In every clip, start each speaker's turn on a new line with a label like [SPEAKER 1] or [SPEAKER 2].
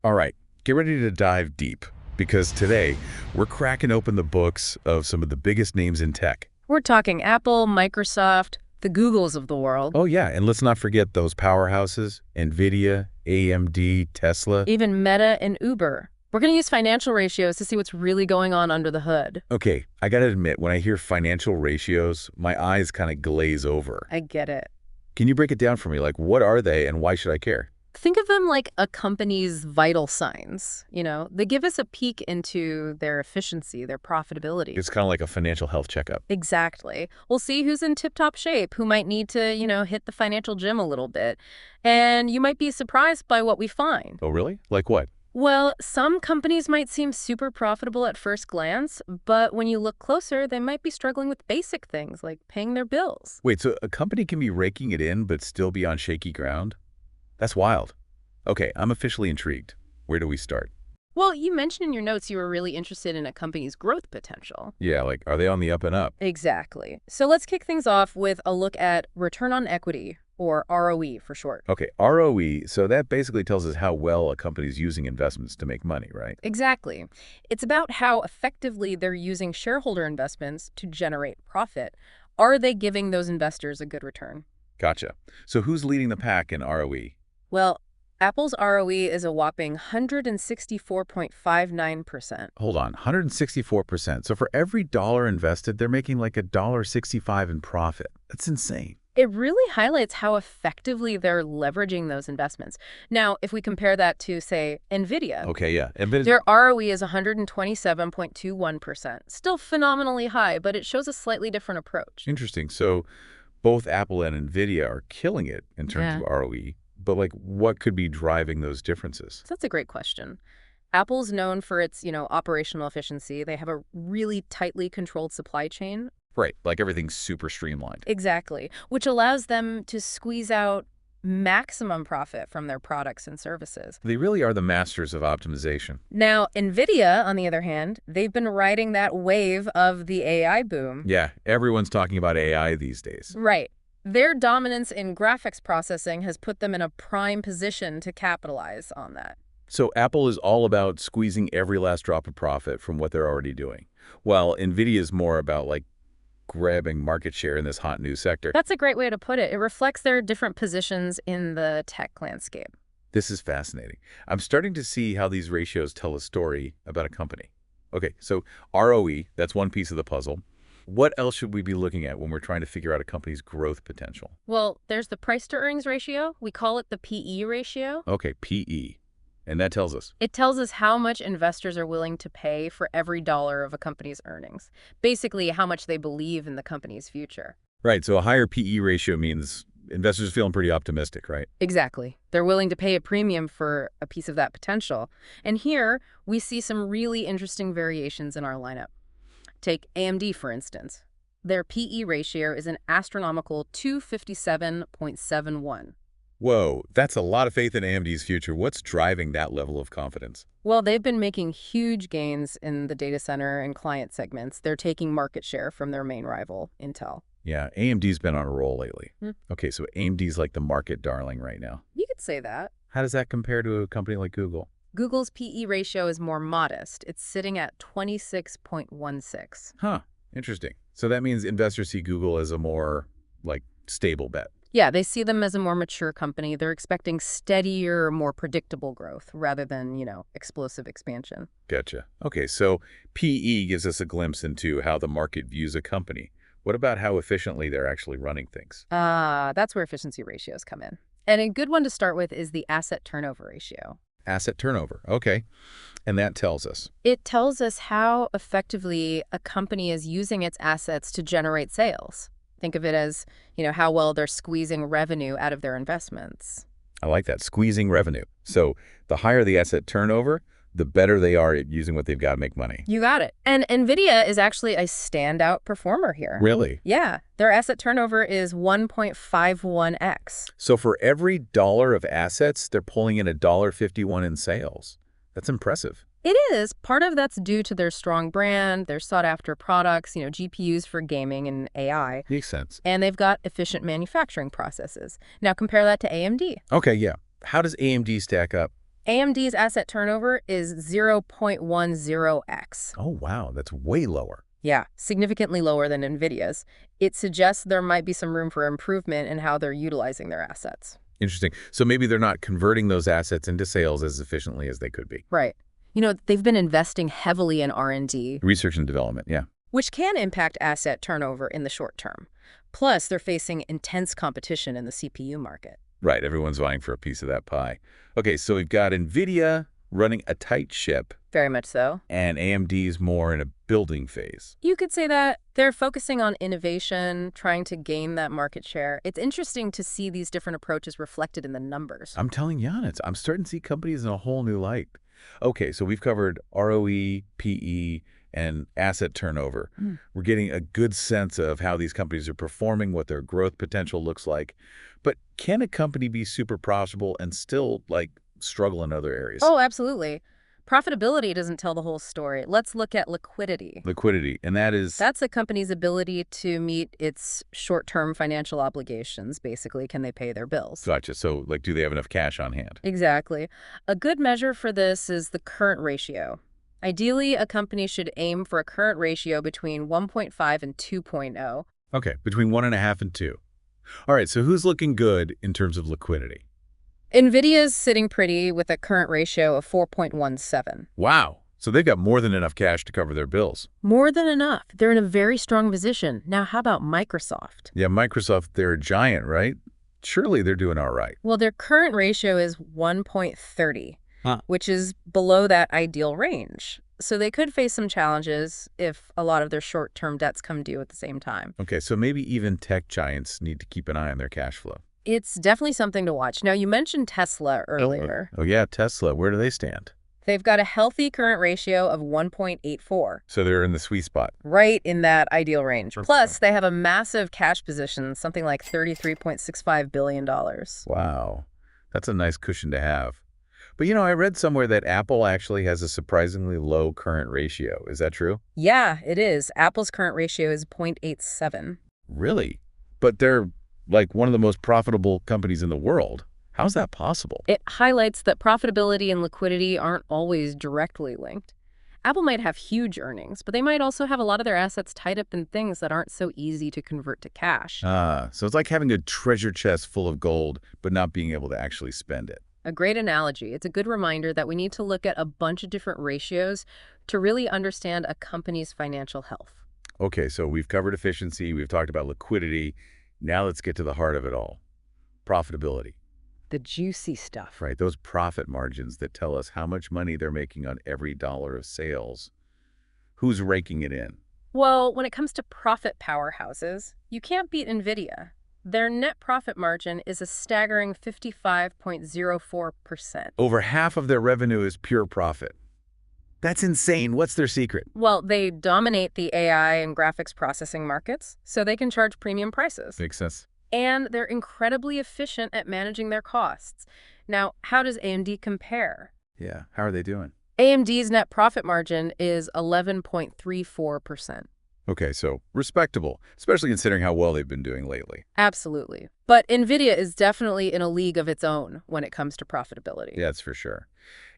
[SPEAKER 1] All right, get ready to dive deep because today we're cracking open the books of some of the biggest names in tech.
[SPEAKER 2] We're talking Apple, Microsoft, the Googles of the world,
[SPEAKER 1] Oh yeah, and let's not forget those powerhouses, NVIDIA, AMD, Tesla.
[SPEAKER 2] even Meta and Uber. We're going to use financial ratios to see what's really going on under the hood.
[SPEAKER 1] Okay, I gotta admit, when I hear financial ratios, my eyes kind of glaze over.
[SPEAKER 2] I get it.
[SPEAKER 1] Can you break it down for me? Like, what are they and why should I care?
[SPEAKER 2] Think of them like a company's vital signs. They give us a peek into their efficiency, their profitability.
[SPEAKER 1] It's kind of like a financial health checkup.
[SPEAKER 2] Exactly. We'll see who's in tip-top shape, who might need to, hit the financial gym a little bit. And you might be surprised by what we find.
[SPEAKER 1] Oh really? Like what?
[SPEAKER 2] Well, some companies might seem super profitable at first glance, but when you look closer, they might be struggling with basic things like paying their bills.
[SPEAKER 1] Wait, so a company can be raking it in but still be on shaky ground? That's wild. Okay, I'm officially intrigued. Where do we start?
[SPEAKER 2] Well, you mentioned in your notes you were really interested in a company's growth potential.
[SPEAKER 1] Yeah, like, are they on the up and up?
[SPEAKER 2] Exactly. So let's kick things off with a look at return on equity, or ROE for short.
[SPEAKER 1] Okay, ROE, so that basically tells us how well a company's using investments to make money, right?
[SPEAKER 2] Exactly. It's about how effectively they're using shareholder investments to generate profit. Are they giving those investors a good return?
[SPEAKER 1] Gotcha. So who's leading the pack in ROE?
[SPEAKER 2] Well, Apple's ROE is a whopping 164.59%.
[SPEAKER 1] Hold on, 164%. So for every dollar invested, they're making like $1.65 in profit. That's insane.
[SPEAKER 2] It really highlights how effectively they're leveraging those investments. Now, if we compare that to, say, NVIDIA,
[SPEAKER 1] Okay, yeah. And but
[SPEAKER 2] their ROE is 127.21%. Still phenomenally high, but it shows a slightly different approach.
[SPEAKER 1] interesting. So both Apple and NVIDIA are killing it in terms of ROE, but like what could be driving those differences?
[SPEAKER 2] So that's a great question. Apple's known for its, operational efficiency. They have a really tightly controlled supply chain.
[SPEAKER 1] Right, like everything's super streamlined.
[SPEAKER 2] Exactly, which allows them to squeeze out maximum profit from their products and services.
[SPEAKER 1] They really are the masters of optimization.
[SPEAKER 2] Now, NVIDIA, on the other hand, they've been riding that wave of the AI boom.
[SPEAKER 1] Yeah, everyone's talking about AI these days.
[SPEAKER 2] Right. Their dominance in graphics processing has put them in a prime position to capitalize on that.
[SPEAKER 1] So Apple is all about squeezing every last drop of profit from what they're already doing, while NVIDIA is more about like grabbing market share in this hot new sector.
[SPEAKER 2] That's a great way to put it. It reflects their different positions in the tech landscape.
[SPEAKER 1] This is fascinating. I'm starting to see how these ratios tell a story about a company. Okay, so ROE, that's one piece of the puzzle. What else should we be looking at when we're trying to figure out a company's growth potential?
[SPEAKER 2] Well, there's the price to earnings ratio. We call it the PE ratio.
[SPEAKER 1] Okay, PE. And that tells us.
[SPEAKER 2] It tells us how much investors are willing to pay for every dollar of a company's earnings. Basically, how much they believe in the company's future.
[SPEAKER 1] Right, so a higher PE ratio means investors are feeling pretty optimistic, right?
[SPEAKER 2] Exactly. They're willing to pay a premium for a piece of that potential. And here, we see some really interesting variations in our lineup. Take AMD, for instance. Their PE ratio is an astronomical 257.71.
[SPEAKER 1] Whoa, that's a lot of faith in AMD's future. What's driving that level of confidence?
[SPEAKER 2] Well, they've been making huge gains in the data center and client segments. They're taking market share from their main rival, Intel.
[SPEAKER 1] Yeah, AMD's been on a roll lately.
[SPEAKER 2] Hmm.
[SPEAKER 1] Okay, so AMD's like the market darling right now.
[SPEAKER 2] You could say that.
[SPEAKER 1] How does that compare to a company like Google?
[SPEAKER 2] Google's PE ratio is more modest. It's sitting at 26.16.
[SPEAKER 1] Huh, interesting. So that means investors see Google as a more, like, stable bet.
[SPEAKER 2] Yeah, they see them as a more mature company. They're expecting steadier, more predictable growth rather than, explosive expansion.
[SPEAKER 1] Gotcha. Okay, so PE gives us a glimpse into how the market views a company. What about how efficiently they're actually running things?
[SPEAKER 2] That's where efficiency ratios come in. And a good one to start with is the asset turnover ratio.
[SPEAKER 1] Asset turnover. Okay. And that tells us.
[SPEAKER 2] It tells us how effectively a company is using its assets to generate sales. Think of it as, how well they're squeezing revenue out of their investments.
[SPEAKER 1] I like that, squeezing revenue. So the higher the asset turnover, the better they are at using what they've got to make money.
[SPEAKER 2] You got it. And NVIDIA is actually a standout performer here.
[SPEAKER 1] Really?
[SPEAKER 2] Yeah. Their asset turnover is 1.51x.
[SPEAKER 1] So for every dollar of assets, they're pulling in $1.51 in sales. That's impressive.
[SPEAKER 2] It is. Part of that's due to their strong brand, their sought-after products, GPUs for gaming and AI.
[SPEAKER 1] Makes sense.
[SPEAKER 2] And they've got efficient manufacturing processes. Now compare that to AMD.
[SPEAKER 1] Okay, yeah. How does AMD stack up?
[SPEAKER 2] AMD's asset turnover is 0.10x.
[SPEAKER 1] Oh, wow, that's way lower.
[SPEAKER 2] Yeah, significantly lower than NVIDIA's. It suggests there might be some room for improvement in how they're utilizing their assets.
[SPEAKER 1] Interesting. So maybe they're not converting those assets into sales as efficiently as they could be.
[SPEAKER 2] Right. They've been investing heavily in R&D,
[SPEAKER 1] Research and development, yeah.
[SPEAKER 2] which can impact asset turnover in the short term. Plus, they're facing intense competition in the CPU market.
[SPEAKER 1] Right, everyone's vying for a piece of that pie. Okay, so we've got NVIDIA running a tight ship,
[SPEAKER 2] Very much so.
[SPEAKER 1] and AMD's more in a building phase.
[SPEAKER 2] You could say that they're focusing on innovation, trying to gain that market share. It's interesting to see these different approaches reflected in the numbers.
[SPEAKER 1] I'm telling Jan, I'm starting to see companies in a whole new light. Okay, so we've covered ROE, PE, and asset turnover. We're getting a good sense of how these companies are performing, what their growth potential looks like. But can a company be super profitable and still, struggle in other areas?
[SPEAKER 2] Oh, absolutely. Profitability doesn't tell the whole story. Let's look at liquidity.
[SPEAKER 1] Liquidity, and that is...
[SPEAKER 2] That's a company's ability to meet its short-term financial obligations. Basically, can they pay their bills?
[SPEAKER 1] Gotcha. So, do they have enough cash on hand?
[SPEAKER 2] Exactly. A good measure for this is the current ratio. Ideally, a company should aim for a current ratio between 1.5 and 2.0.
[SPEAKER 1] Okay, between 1.5 and 2. All right, so who's looking good in terms of liquidity?
[SPEAKER 2] NVIDIA's sitting pretty with a current ratio of 4.17.
[SPEAKER 1] Wow. So they've got more than enough cash to cover their bills.
[SPEAKER 2] More than enough. They're in a very strong position. Now, how about Microsoft?
[SPEAKER 1] Yeah, Microsoft, they're a giant, right? Surely they're doing all right.
[SPEAKER 2] Well, their current ratio is 1.30,
[SPEAKER 1] Huh.
[SPEAKER 2] which is below that ideal range. So they could face some challenges if a lot of their short-term debts come due at the same time.
[SPEAKER 1] Okay, so maybe even tech giants need to keep an eye on their cash flow.
[SPEAKER 2] It's definitely something to watch. Now, you mentioned Tesla earlier.
[SPEAKER 1] Oh yeah, Tesla, where do they stand?
[SPEAKER 2] They've got a healthy current ratio of 1.84,
[SPEAKER 1] So they're in the sweet spot.
[SPEAKER 2] right in that ideal range.
[SPEAKER 1] Okay.
[SPEAKER 2] Plus, they have a massive cash position, something like $33.65 billion.
[SPEAKER 1] Wow, that's a nice cushion to have. But I read somewhere that Apple actually has a surprisingly low current ratio. Is that true?
[SPEAKER 2] Yeah, it is. Apple's current ratio is 0.87.
[SPEAKER 1] Really? But they're one of the most profitable companies in the world. How's that possible?
[SPEAKER 2] It highlights that profitability and liquidity aren't always directly linked. Apple might have huge earnings, but they might also have a lot of their assets tied up in things that aren't so easy to convert to cash.
[SPEAKER 1] So it's like having a treasure chest full of gold, but not being able to actually spend it.
[SPEAKER 2] A great analogy. It's a good reminder that we need to look at a bunch of different ratios to really understand a company's financial health.
[SPEAKER 1] Okay, so we've covered efficiency, we've talked about liquidity. Now let's get to the heart of it all. Profitability.
[SPEAKER 2] The juicy stuff.
[SPEAKER 1] Right, those profit margins that tell us how much money they're making on every dollar of sales. Who's raking it in?
[SPEAKER 2] Well, when it comes to profit powerhouses, you can't beat NVIDIA. Their net profit margin is a staggering 55.04%.
[SPEAKER 1] Over half of their revenue is pure profit. That's insane. What's their secret?
[SPEAKER 2] Well, they dominate the AI and graphics processing markets, so they can charge premium prices.
[SPEAKER 1] Makes sense.
[SPEAKER 2] And they're incredibly efficient at managing their costs. Now, how does AMD compare?
[SPEAKER 1] Yeah, how are they doing?
[SPEAKER 2] AMD's net profit margin is 11.34%.
[SPEAKER 1] Okay, so respectable, especially considering how well they've been doing lately.
[SPEAKER 2] Absolutely. But NVIDIA is definitely in a league of its own when it comes to profitability.
[SPEAKER 1] Yeah, that's for sure.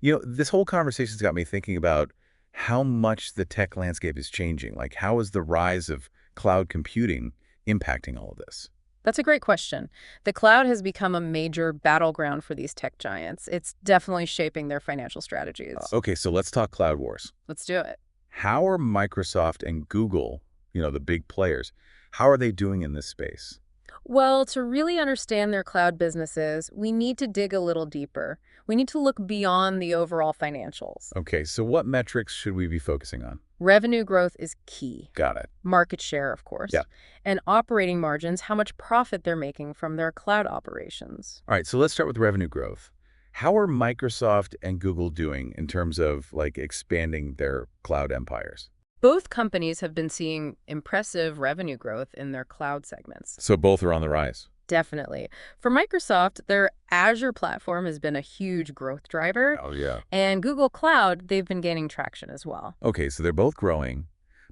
[SPEAKER 1] This whole conversation's got me thinking about how much the tech landscape is changing. How is the rise of cloud computing impacting all of this?
[SPEAKER 2] That's a great question. The cloud has become a major battleground for these tech giants. It's definitely shaping their financial strategies.
[SPEAKER 1] Okay, so let's talk cloud wars.
[SPEAKER 2] Let's do it.
[SPEAKER 1] How are Microsoft and Google, the big players, how are they doing in this space?
[SPEAKER 2] Well, to really understand their cloud businesses, we need to dig a little deeper. We need to look beyond the overall financials.
[SPEAKER 1] Okay, so what metrics should we be focusing on?
[SPEAKER 2] Revenue growth is key.
[SPEAKER 1] Got it.
[SPEAKER 2] Market share, of course.
[SPEAKER 1] Yeah.
[SPEAKER 2] And operating margins, how much profit they're making from their cloud operations.
[SPEAKER 1] All right, so let's start with revenue growth. How are Microsoft and Google doing in terms of expanding their cloud empires?
[SPEAKER 2] Both companies have been seeing impressive revenue growth in their cloud segments.
[SPEAKER 1] So both are on the rise.
[SPEAKER 2] Definitely. For Microsoft, their Azure platform has been a huge growth driver.
[SPEAKER 1] Oh, yeah.
[SPEAKER 2] And Google Cloud, they've been gaining traction as well.
[SPEAKER 1] Okay, so they're both growing.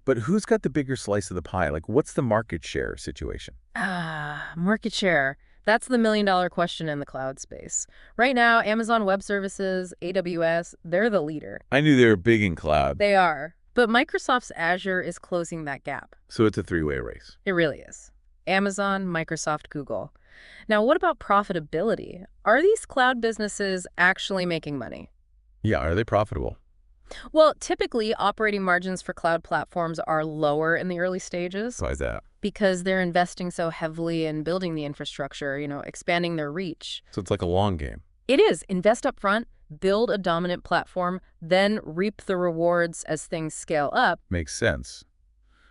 [SPEAKER 1] But who's got the bigger slice of the pie? What's the market share situation?
[SPEAKER 2] Market share. That's the million-dollar question in the cloud space. Right now, Amazon Web Services, AWS, they're the leader.
[SPEAKER 1] I knew they were big in cloud,
[SPEAKER 2] They are. But Microsoft's Azure is closing that gap.
[SPEAKER 1] so it's a three-way race.
[SPEAKER 2] It really is. Amazon, Microsoft, Google. Now, what about profitability? Are these cloud businesses actually making money?
[SPEAKER 1] Yeah, are they profitable?
[SPEAKER 2] Well, typically, operating margins for cloud platforms are lower in the early stages
[SPEAKER 1] Why is that?
[SPEAKER 2] because they're investing so heavily in building the infrastructure, expanding their reach.
[SPEAKER 1] So it's like a long game.
[SPEAKER 2] It is. Invest up front, build a dominant platform, then reap the rewards as things scale up.
[SPEAKER 1] Makes sense.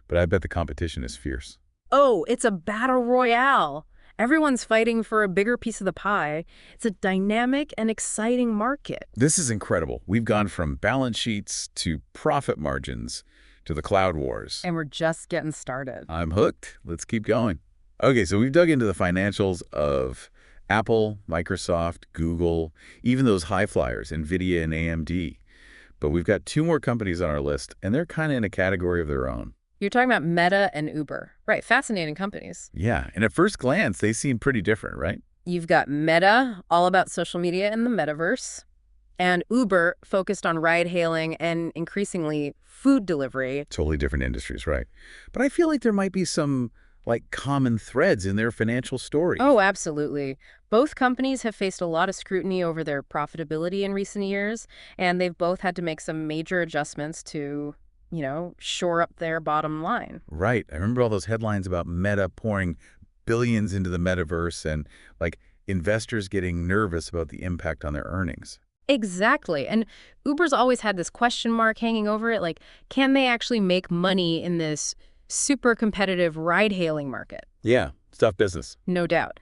[SPEAKER 1] But I bet the competition is fierce.
[SPEAKER 2] Oh, it's a battle royale. Everyone's fighting for a bigger piece of the pie. It's a dynamic and exciting market.
[SPEAKER 1] This is incredible. We've gone from balance sheets to profit margins to the cloud wars.
[SPEAKER 2] And we're just getting started.
[SPEAKER 1] I'm hooked. Let's keep going. Okay, so we've dug into the financials of Apple, Microsoft, Google, even those high flyers, NVIDIA and AMD. But we've got two more companies on our list, and they're kind of in a category of their own.
[SPEAKER 2] You're talking about Meta and Uber. Right, fascinating companies.
[SPEAKER 1] Yeah, and at first glance, they seem pretty different, right?
[SPEAKER 2] You've got Meta, all about social media and the metaverse, and Uber, focused on ride-hailing and increasingly food delivery.
[SPEAKER 1] Totally different industries, right? But I feel like there might be some, common threads in their financial story.
[SPEAKER 2] Oh, absolutely. Both companies have faced a lot of scrutiny over their profitability in recent years, and they've both had to make some major adjustments to shore up their bottom line.
[SPEAKER 1] Right. I remember all those headlines about Meta pouring billions into the metaverse and, investors getting nervous about the impact on their earnings.
[SPEAKER 2] Exactly. And Uber's always had this question mark hanging over it, can they actually make money in this super competitive ride-hailing market?
[SPEAKER 1] Yeah, it's tough business.
[SPEAKER 2] No doubt.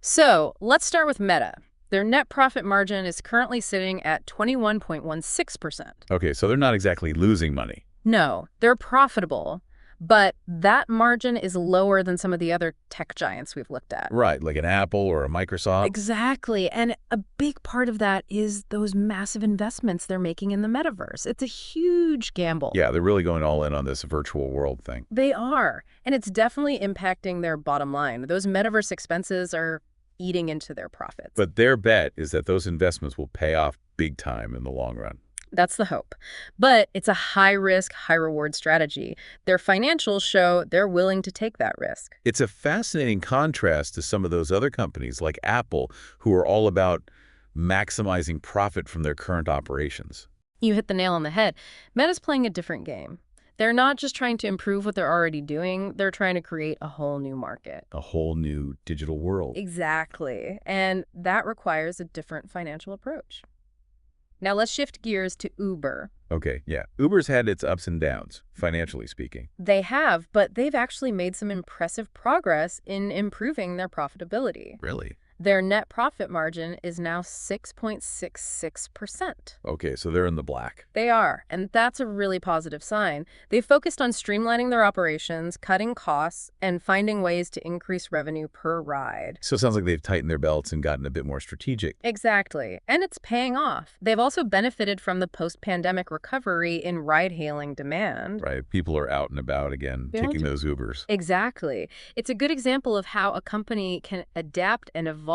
[SPEAKER 2] So let's start with Meta. Their net profit margin is currently sitting at 21.16%.
[SPEAKER 1] Okay, so they're not exactly losing money.
[SPEAKER 2] No, they're profitable, but that margin is lower than some of the other tech giants we've looked at.
[SPEAKER 1] Right, like an Apple or a Microsoft.
[SPEAKER 2] Exactly. And a big part of that is those massive investments they're making in the metaverse. It's a huge gamble.
[SPEAKER 1] Yeah, they're really going all in on this virtual world thing.
[SPEAKER 2] They are. And it's definitely impacting their bottom line. Those metaverse expenses are eating into their profits.
[SPEAKER 1] But their bet is that those investments will pay off big time in the long run.
[SPEAKER 2] That's the hope. But it's a high-risk, high-reward strategy. Their financials show they're willing to take that risk.
[SPEAKER 1] It's a fascinating contrast to some of those other companies like Apple, who are all about maximizing profit from their current operations.
[SPEAKER 2] You hit the nail on the head. Meta's playing a different game. They're not just trying to improve what they're already doing. They're trying to create a whole new market.
[SPEAKER 1] A whole new digital world.
[SPEAKER 2] Exactly. And that requires a different financial approach. Now let's shift gears to Uber.
[SPEAKER 1] Okay, yeah. Uber's had its ups and downs, financially speaking.
[SPEAKER 2] They have, but they've actually made some impressive progress in improving their profitability.
[SPEAKER 1] Really?
[SPEAKER 2] Their net profit margin is now 6.66%.
[SPEAKER 1] Okay, so they're in the black.
[SPEAKER 2] They are, and that's a really positive sign. They've focused on streamlining their operations, cutting costs, and finding ways to increase revenue per ride.
[SPEAKER 1] So it sounds like they've tightened their belts and gotten a bit more strategic.
[SPEAKER 2] Exactly, and it's paying off. They've also benefited from the post-pandemic recovery in ride-hailing demand.
[SPEAKER 1] Right, people are out and about again,
[SPEAKER 2] Yeah,
[SPEAKER 1] taking those Ubers.
[SPEAKER 2] Exactly. It's a good example of how a company can adapt and evolve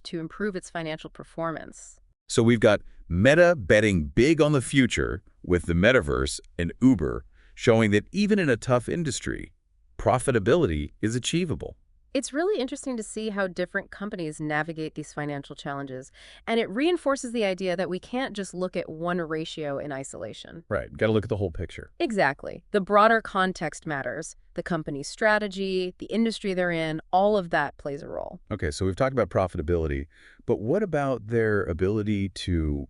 [SPEAKER 2] to improve its financial performance.
[SPEAKER 1] So we've got Meta betting big on the future with the metaverse and Uber showing that even in a tough industry, profitability is achievable.
[SPEAKER 2] It's really interesting to see how different companies navigate these financial challenges, and it reinforces the idea that we can't just look at one ratio in isolation.
[SPEAKER 1] Right, got to look at the whole picture.
[SPEAKER 2] Exactly. The broader context matters. The company's strategy, the industry they're in, all of that plays a role.
[SPEAKER 1] Okay, so we've talked about profitability, but what about their ability to,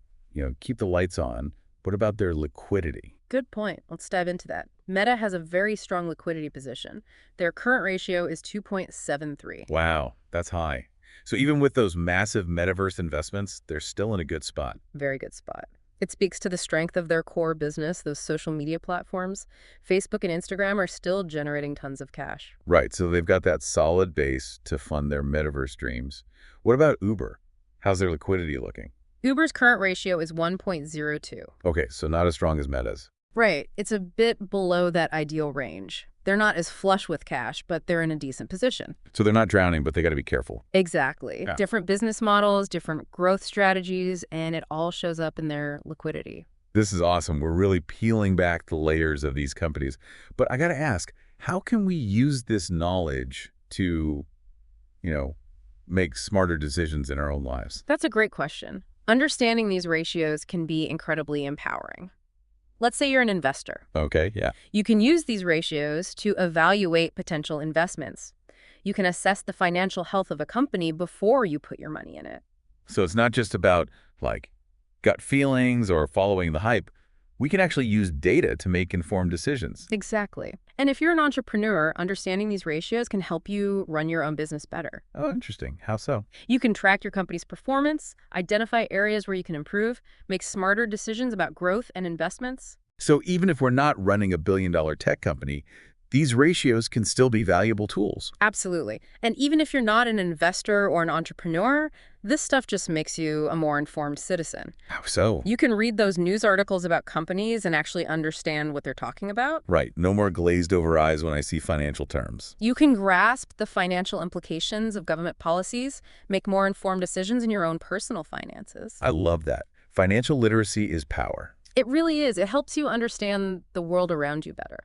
[SPEAKER 1] keep the lights on? What about their liquidity?
[SPEAKER 2] Good point. Let's dive into that. Meta has a very strong liquidity position. Their current ratio is 2.73.
[SPEAKER 1] Wow, that's high. So even with those massive metaverse investments, they're still in a good spot.
[SPEAKER 2] Very good spot. It speaks to the strength of their core business, those social media platforms. Facebook and Instagram are still generating tons of cash.
[SPEAKER 1] Right, so they've got that solid base to fund their metaverse dreams. What about Uber? How's their liquidity looking?
[SPEAKER 2] Uber's current ratio is 1.02.
[SPEAKER 1] Okay, so not as strong as Meta's.
[SPEAKER 2] Right. It's a bit below that ideal range. They're not as flush with cash, but they're in a decent position.
[SPEAKER 1] So they're not drowning, but they got to be careful.
[SPEAKER 2] Exactly.
[SPEAKER 1] Yeah.
[SPEAKER 2] Different business models, different growth strategies, and it all shows up in their liquidity.
[SPEAKER 1] This is awesome. We're really peeling back the layers of these companies. But I got to ask, how can we use this knowledge to, make smarter decisions in our own lives?
[SPEAKER 2] That's a great question. Understanding these ratios can be incredibly empowering. Let's say you're an investor.
[SPEAKER 1] Okay, yeah.
[SPEAKER 2] You can use these ratios to evaluate potential investments. You can assess the financial health of a company before you put your money in it.
[SPEAKER 1] So it's not just about, gut feelings or following the hype. We can actually use data to make informed decisions.
[SPEAKER 2] Exactly. And if you're an entrepreneur, understanding these ratios can help you run your own business better.
[SPEAKER 1] Oh, interesting. How so?
[SPEAKER 2] You can track your company's performance, identify areas where you can improve, make smarter decisions about growth and investments.
[SPEAKER 1] So even if we're not running a billion-dollar tech company, these ratios can still be valuable tools.
[SPEAKER 2] Absolutely. And even if you're not an investor or an entrepreneur, this stuff just makes you a more informed citizen.
[SPEAKER 1] How so?
[SPEAKER 2] You can read those news articles about companies and actually understand what they're talking about.
[SPEAKER 1] Right. No more glazed over eyes when I see financial terms.
[SPEAKER 2] You can grasp the financial implications of government policies, make more informed decisions in your own personal finances.
[SPEAKER 1] I love that. Financial literacy is power.
[SPEAKER 2] It really is. It helps you understand the world around you better.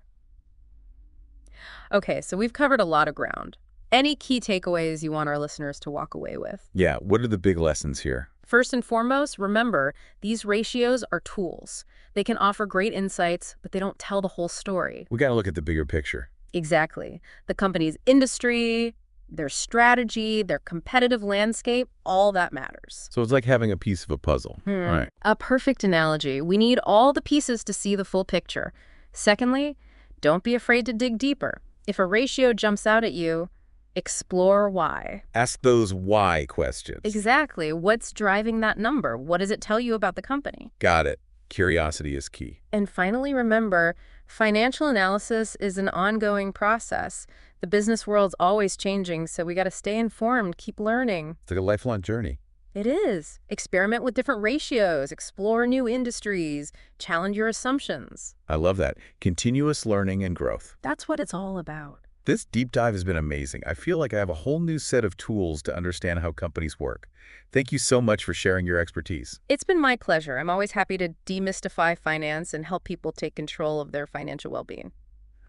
[SPEAKER 2] Okay, so we've covered a lot of ground. Any key takeaways you want our listeners to walk away with?
[SPEAKER 1] Yeah, what are the big lessons here?
[SPEAKER 2] First and foremost, remember, these ratios are tools. They can offer great insights, but they don't tell the whole story.
[SPEAKER 1] We got to look at the bigger picture.
[SPEAKER 2] Exactly. The company's industry, their strategy, their competitive landscape, all that matters.
[SPEAKER 1] So it's like having a piece of a puzzle. Right.
[SPEAKER 2] A perfect analogy. We need all the pieces to see the full picture. Secondly, don't be afraid to dig deeper. If a ratio jumps out at you, explore why.
[SPEAKER 1] Ask those why questions.
[SPEAKER 2] Exactly. What's driving that number? What does it tell you about the company?
[SPEAKER 1] Got it. Curiosity is key.
[SPEAKER 2] And finally, remember, financial analysis is an ongoing process. The business world's always changing, so we got to stay informed, keep learning.
[SPEAKER 1] It's like a lifelong journey.
[SPEAKER 2] It is. Experiment with different ratios, explore new industries, challenge your assumptions.
[SPEAKER 1] I love that. Continuous learning and growth.
[SPEAKER 2] That's what it's all about.
[SPEAKER 1] This deep dive has been amazing. I feel like I have a whole new set of tools to understand how companies work. Thank you so much for sharing your expertise.
[SPEAKER 2] It's been my pleasure. I'm always happy to demystify finance and help people take control of their financial well-being.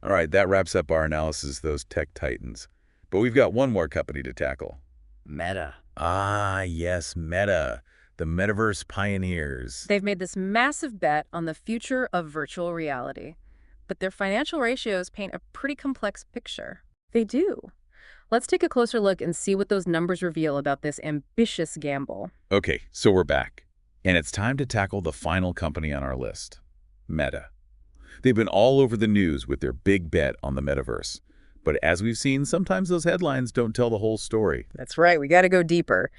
[SPEAKER 1] All right, that wraps up our analysis of those tech titans. But we've got one more company to tackle.
[SPEAKER 2] Meta.
[SPEAKER 1] Ah, yes, Meta, the metaverse pioneers.
[SPEAKER 2] They've made this massive bet on the future of virtual reality. But their financial ratios paint a pretty complex picture. They do. Let's take a closer look and see what those numbers reveal about this ambitious gamble.
[SPEAKER 1] Okay, so we're back. And it's time to tackle the final company on our list, Meta. They've been all over the news with their big bet on the metaverse. But as we've seen, sometimes those headlines don't tell the whole story.
[SPEAKER 2] That's right. We got to go deeper.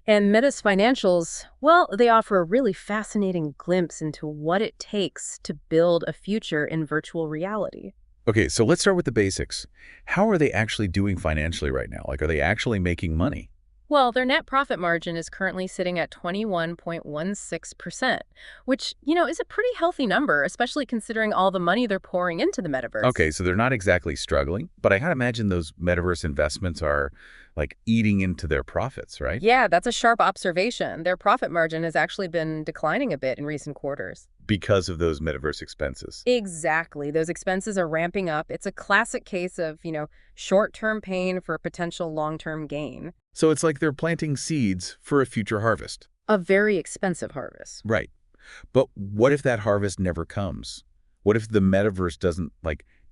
[SPEAKER 2] And Meta's financials, well, they offer a really fascinating glimpse into what it takes to build a future in virtual reality.
[SPEAKER 1] Okay, so let's start with the basics. How are they actually doing financially right now? Are they actually making money?
[SPEAKER 2] Well, their net profit margin is currently sitting at 21.16%, which, is a pretty healthy number, especially considering all the money they're pouring into the metaverse.
[SPEAKER 1] Okay, so they're not exactly struggling, but I gotta imagine those metaverse investments are eating into their profits, right?
[SPEAKER 2] Yeah, that's a sharp observation. Their profit margin has actually been declining a bit in recent quarters.
[SPEAKER 1] Because of those metaverse expenses.
[SPEAKER 2] Exactly. Those expenses are ramping up. It's a classic case of, short-term pain for potential long-term gain.
[SPEAKER 1] So it's like they're planting seeds for a future harvest.
[SPEAKER 2] A very expensive harvest.
[SPEAKER 1] Right. But what if that harvest never comes? What if the metaverse doesn't,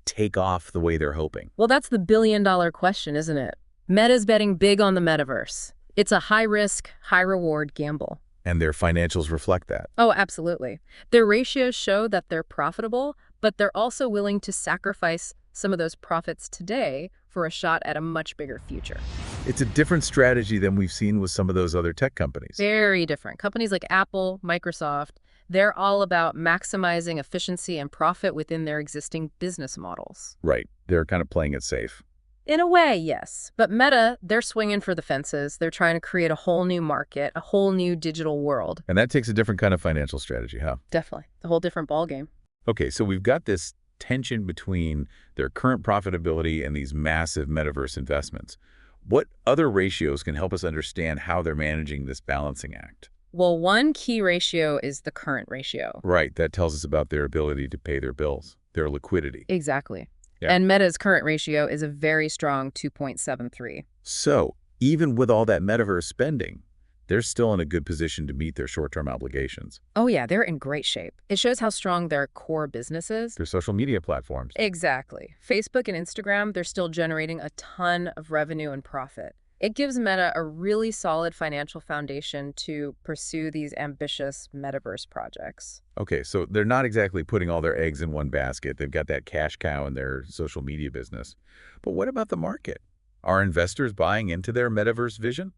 [SPEAKER 1] take off the way they're hoping?
[SPEAKER 2] Well, that's the billion-dollar question, isn't it? Meta's betting big on the metaverse. It's a high-risk, high-reward gamble.
[SPEAKER 1] And their financials reflect that.
[SPEAKER 2] Oh, absolutely. Their ratios show that they're profitable, but they're also willing to sacrifice some of those profits today for a shot at a much bigger future.
[SPEAKER 1] It's a different strategy than we've seen with some of those other tech companies.
[SPEAKER 2] Very different. Companies like Apple, Microsoft, they're all about maximizing efficiency and profit within their existing business models.
[SPEAKER 1] Right. They're kind of playing it safe.
[SPEAKER 2] In a way, yes. But Meta, they're swinging for the fences. They're trying to create a whole new market, a whole new digital world.
[SPEAKER 1] And that takes a different kind of financial strategy, huh?
[SPEAKER 2] Definitely. A whole different ballgame.
[SPEAKER 1] Okay, so we've got this tension between their current profitability and these massive metaverse investments. What other ratios can help us understand how they're managing this balancing act?
[SPEAKER 2] Well, one key ratio is the current ratio.
[SPEAKER 1] Right, that tells us about their ability to pay their bills, their liquidity.
[SPEAKER 2] Exactly.
[SPEAKER 1] Yeah.
[SPEAKER 2] And Meta's current ratio is a very strong 2.73.
[SPEAKER 1] So, even with all that metaverse spending, they're still in a good position to meet their short-term obligations.
[SPEAKER 2] Oh yeah, they're in great shape. It shows how strong their core business is.
[SPEAKER 1] Their social media platforms.
[SPEAKER 2] Exactly. Facebook and Instagram, they're still generating a ton of revenue and profit. It gives Meta a really solid financial foundation to pursue these ambitious metaverse projects.
[SPEAKER 1] Okay, so they're not exactly putting all their eggs in one basket. They've got that cash cow in their social media business. But what about the market? Are investors buying into their metaverse vision?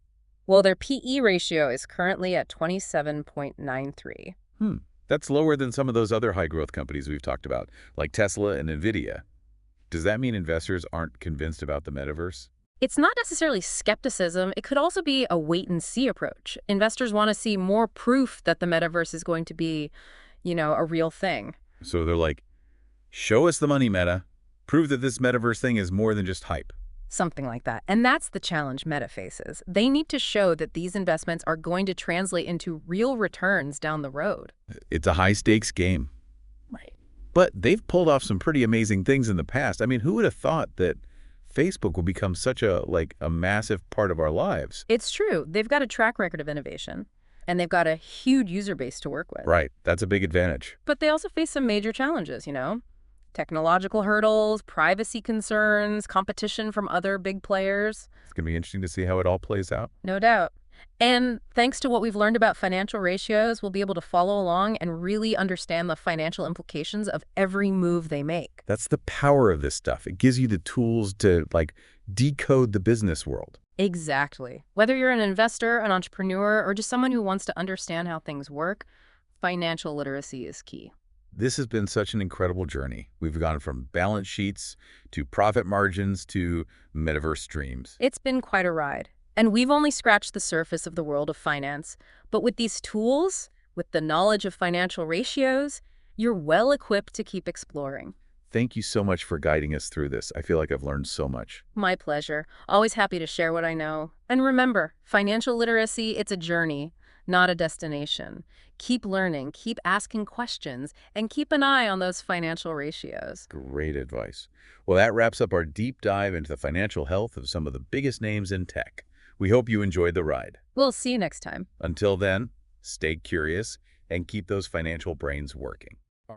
[SPEAKER 2] Well, their PE ratio is currently at 27.93.
[SPEAKER 1] That's lower than some of those other high-growth companies we've talked about, like Tesla and NVIDIA. Does that mean investors aren't convinced about the metaverse?
[SPEAKER 2] It's not necessarily skepticism. It could also be a wait-and-see approach. Investors want to see more proof that the metaverse is going to be, a real thing.
[SPEAKER 1] So they're like, show us the money, Meta. Prove that this metaverse thing is more than just hype.
[SPEAKER 2] Something like that. And that's the challenge Meta faces. They need to show that these investments are going to translate into real returns down the road.
[SPEAKER 1] It's a high-stakes game.
[SPEAKER 2] Right.
[SPEAKER 1] But they've pulled off some pretty amazing things in the past. I mean, who would have thought that Facebook will become such a massive part of our lives?
[SPEAKER 2] It's true. They've got a track record of innovation, and they've got a huge user base to work with.
[SPEAKER 1] Right. That's a big advantage.
[SPEAKER 2] But they also face some major challenges, Technological hurdles, privacy concerns, competition from other big players.
[SPEAKER 1] It's going to be interesting to see how it all plays out.
[SPEAKER 2] No doubt. And thanks to what we've learned about financial ratios, we'll be able to follow along and really understand the financial implications of every move they make.
[SPEAKER 1] That's the power of this stuff. It gives you the tools to, decode the business world.
[SPEAKER 2] Exactly. Whether you're an investor, an entrepreneur, or just someone who wants to understand how things work, financial literacy is key.
[SPEAKER 1] This has been such an incredible journey. We've gone from balance sheets to profit margins to metaverse streams.
[SPEAKER 2] It's been quite a ride. And we've only scratched the surface of the world of finance. But with these tools, with the knowledge of financial ratios, you're well equipped to keep exploring.
[SPEAKER 1] Thank you so much for guiding us through this. I feel like I've learned so much.
[SPEAKER 2] My pleasure. Always happy to share what I know. And remember, financial literacy, it's a journey, not a destination. Keep learning, keep asking questions, and keep an eye on those financial ratios.
[SPEAKER 1] Great advice. Well, that wraps up our deep dive into the financial health of some of the biggest names in tech. We hope you enjoyed the ride.
[SPEAKER 2] We'll see you next time.
[SPEAKER 1] Until then, stay curious and keep those financial brains working.